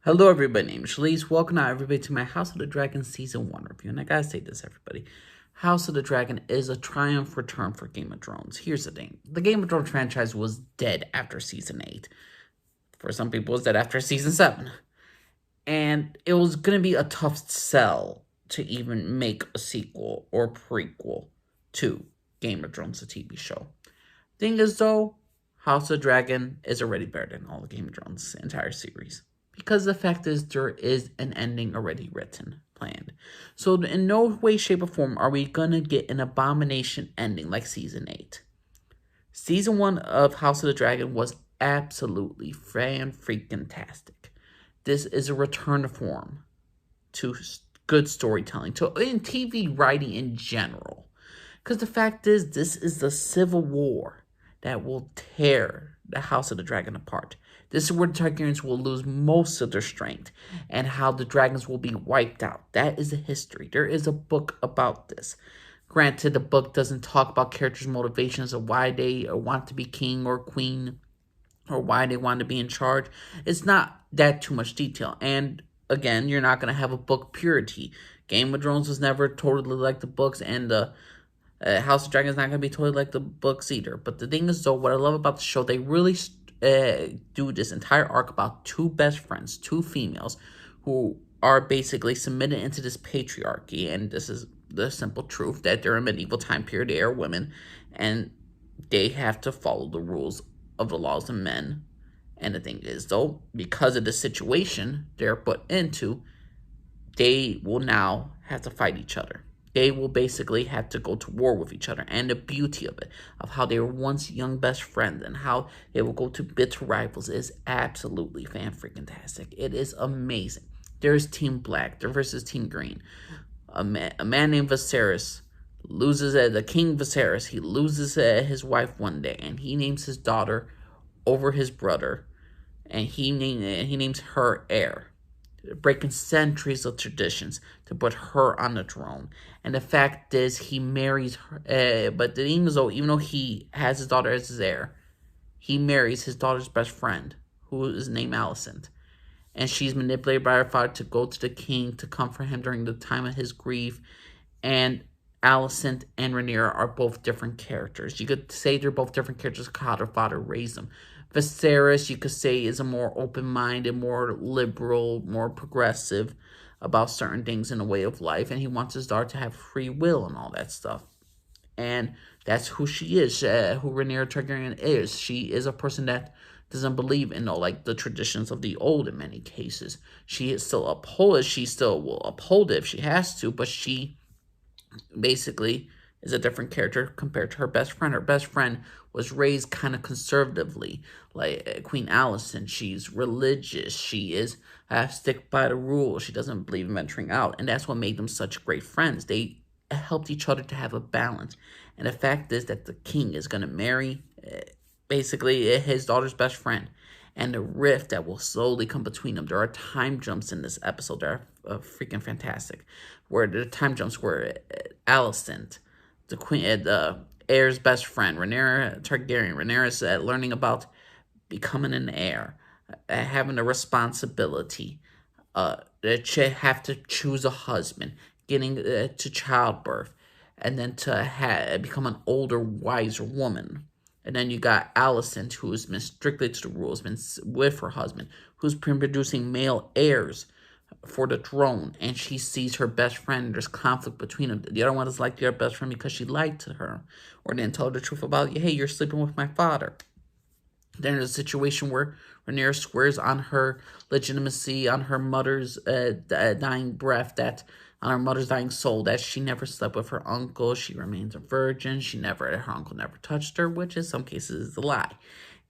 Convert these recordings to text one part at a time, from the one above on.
Hello everybody, my name is Shalise. Welcome now everybody to my House of the Dragon Season 1 review. And I gotta say this, everybody. House of the Dragon is a triumph return for Game of Thrones. Here's the thing. The Game of Thrones franchise was dead after Season 8. For some people, it was dead after Season 7. And it was gonna be a tough sell to even make a sequel or prequel to Game of Thrones, the TV show. Thing is, though, House of the Dragon is already better than all the Game of Thrones entire series. Because the fact is, there is an ending already written, planned. So in no way, shape, or form are we gonna get an abomination ending like Season 8. Season 1 of House of the Dragon was absolutely fan-freaking-tastic. This is a return to form, to good storytelling, to in TV writing in general. Because the fact is, this is the civil war that will tear the House of the Dragon apart. This is where the Targaryens will lose most of their strength and how the dragons will be wiped out. That is a history. There is a book about this. Granted, the book doesn't talk about characters' motivations or why they want to be king or queen or why they want to be in charge. It's not that too much detail. And again, you're not going to have a book purity. Game of Thrones was never totally like the books, and the House of Dragon is not going to be totally like the books either. But the thing is, though, what I love about the show, they really do this entire arc about two best friends, two females, who are basically submitted into this patriarchy. And this is the simple truth that during medieval time period, they are women, and they have to follow the rules of the laws of men. And the thing is, though, because of the situation they're put into, they will now have to fight each other. They will basically have to go to war with each other. And the beauty of it, of how they were once young best friends and how they will go to bitter rivals, is absolutely fan-freaking-tastic. It is amazing. There's Team Black versus Team Green. A man named Viserys loses the King Viserys. He loses his wife one day, and he names his daughter over his brother, and he names her heir, breaking centuries of traditions to put her on the throne. And the fact is, he marries her. But the thing is, though, even though he has his daughter as his heir, he marries his daughter's best friend, who is named Alicent. And she's manipulated by her father to go to the king to comfort him during the time of his grief. And Alicent and Rhaenyra are both different characters. You could say they're both different characters because how their father raised them. Viserys, you could say, is a more open-minded, more liberal, more progressive about certain things in the way of life, and he wants his daughter to have free will and all that stuff. And that's who she is, who Rhaenyra Targaryen is. She is a person that doesn't believe in the traditions of the old in many cases. She still will uphold it if she has to, but she basically is a different character compared to her best friend. Her best friend was raised kind of conservatively, like Queen Alicent. She's religious. She is stick by the rules. She doesn't believe in venturing out, and that's what made them such great friends. They helped each other to have a balance. And the fact is that the king is going to marry basically his daughter's best friend, and the rift that will slowly come between them. There are time jumps in this episode that are freaking fantastic, where the time jumps where Alicent, the queen, the heir's best friend, Rhaenyra Targaryen, Rhaenyra's learning about becoming an heir, having a responsibility, to have to choose a husband, getting to childbirth, and then to become an older, wiser woman. And then you got Alicent, who has been strictly to the rules, been with her husband, who's been producing male heirs for the throne, and she sees her best friend. There's conflict between them. The other one is like their best friend because she lied to her, or didn't tell her the truth about, hey, you're sleeping with my father. Then there's a situation where Rhaenyra swears on her legitimacy, on her mother's dying breath, on her mother's dying soul, that she never slept with her uncle. She remains a virgin. Her uncle never touched her, which in some cases is a lie.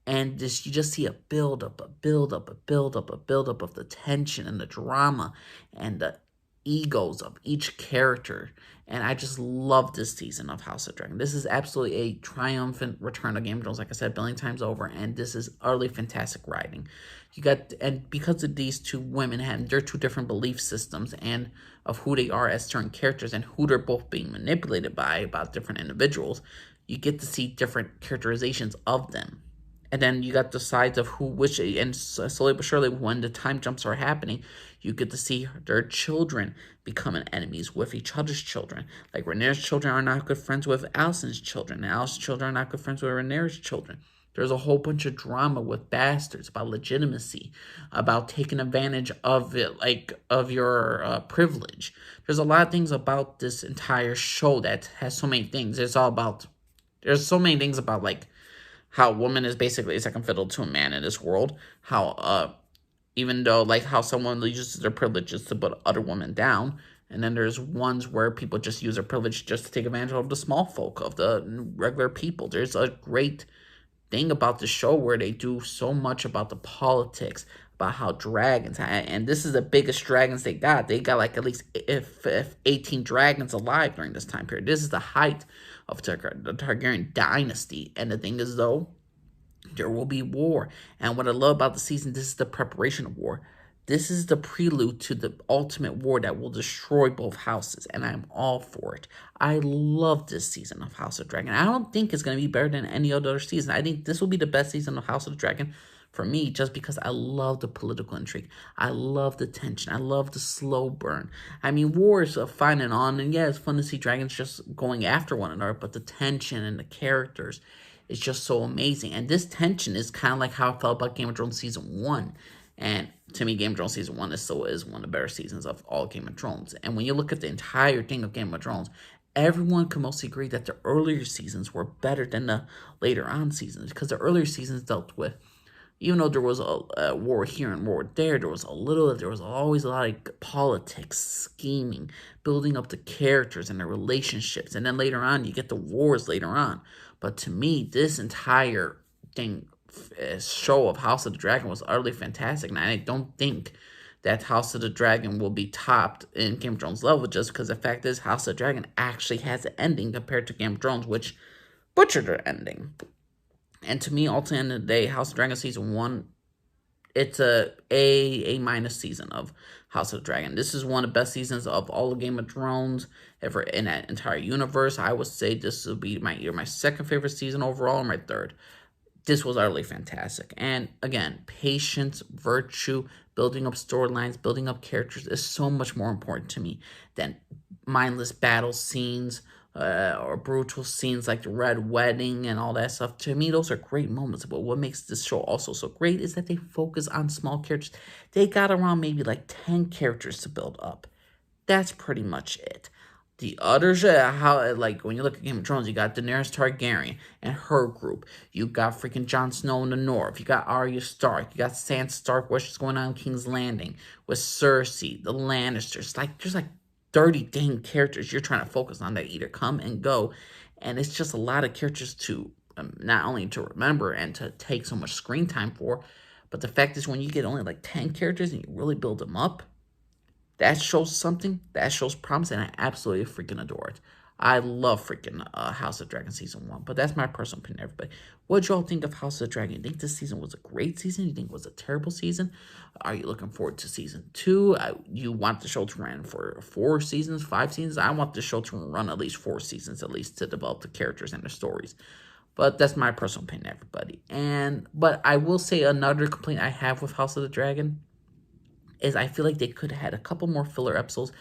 And you just see a build-up of the tension and the drama and the egos of each character. And I just love this season of House of Dragon. This is absolutely a triumphant return of Game of Thrones, like I said, a billion times over, and this is utterly fantastic writing. And because of these two women having their two different belief systems and of who they are as certain characters and who they're both being manipulated by about different individuals, you get to see different characterizations of them. And then you got the sides of which, and slowly but surely, when the time jumps are happening, you get to see their children becoming enemies with each other's children. Like Rhaenyra's children are not good friends with Alicent's children, and Alicent's children are not good friends with Rhaenyra's children. There's a whole bunch of drama with bastards about legitimacy, about taking advantage of it, like of your privilege. There's a lot of things about this entire show that has so many things. There's so many things about like how woman is basically a second fiddle to a man in this world. How even though like how someone uses their privileges to put other women down, and then there's ones where people just use their privilege just to take advantage of the small folk, of the regular people. There's a great thing about the show where they do so much about the politics, about how dragons, and this is the biggest dragons they got. They got like at least if 18 dragons alive during this time period. This is the height of the Targaryen dynasty. And the thing is, though, there will be war. And what I love about the season, this is the preparation of war. This is the prelude to the ultimate war that will destroy both houses, and I'm all for it. I love this season of House of Dragon. I don't think it's going to be better than any other season. I think this will be the best season of House of the Dragon for me, just because I love the political intrigue. I love the tension. I love the slow burn. I mean, war is fine and on, and yeah, it's fun to see dragons just going after one another, but the tension and the characters is just so amazing. And this tension is kind of like how I felt about Game of Thrones Season 1. And to me, Game of Thrones Season 1 is one of the better seasons of all Game of Thrones. And when you look at the entire thing of Game of Thrones, everyone can mostly agree that the earlier seasons were better than the later on seasons. Because the earlier seasons dealt with, even though there was a war here and war there, there was always a lot of politics, scheming, building up the characters and the relationships. And then later on, you get the wars later on. But to me, this entire thing, show of House of the Dragon was utterly fantastic, and I don't think that House of the Dragon will be topped in Game of Thrones level, just because the fact is House of the Dragon actually has an ending compared to Game of Thrones, which butchered their ending. And to me, ultimately, at the end of the day, House of the Dragon Season 1, it's a minus season of House of the Dragon. This is one of the best seasons of all of Game of Thrones ever in that entire universe. I would say this will be my second favorite season overall, and my third. This was utterly fantastic. And again, patience, virtue, building up storylines, building up characters is so much more important to me than mindless battle scenes or brutal scenes like the Red Wedding and all that stuff. To me, those are great moments. But what makes this show also so great is that they focus on small characters. They got around maybe like 10 characters to build up. That's pretty much it. The others, like when you look at Game of Thrones, you got Daenerys Targaryen and her group. You got freaking Jon Snow in the north. You got Arya Stark. You got Sansa Stark, what's going on in King's Landing with Cersei, the Lannisters. Like there's like 30 dang characters you're trying to focus on that either come and go, and it's just a lot of characters to not only to remember and to take so much screen time for, but the fact is when you get only like 10 characters and you really build them up, that shows something. That shows promise, and I absolutely freaking adore it. I love freaking House of Dragon Season 1, but that's my personal opinion, everybody. What y'all think of House of Dragon? You think this season was a great season? You think it was a terrible season? Are you looking forward to Season 2? You want the show to run for 4 seasons, 5 seasons? I want the show to run at least 4 seasons, at least, to develop the characters and the stories. But that's my personal opinion, everybody. But I will say another complaint I have with House of the Dragon is I feel like they could have had a couple more filler episodes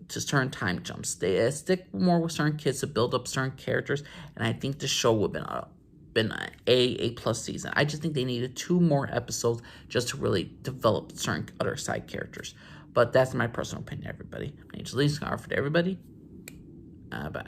to certain time jumps. They stick more with certain kids to build up certain characters, and I think the show would have been an A+ season. I just think they needed 2 more episodes just to really develop certain other side characters. But that's my personal opinion, everybody. My name is Lee Scarford, everybody. Bye.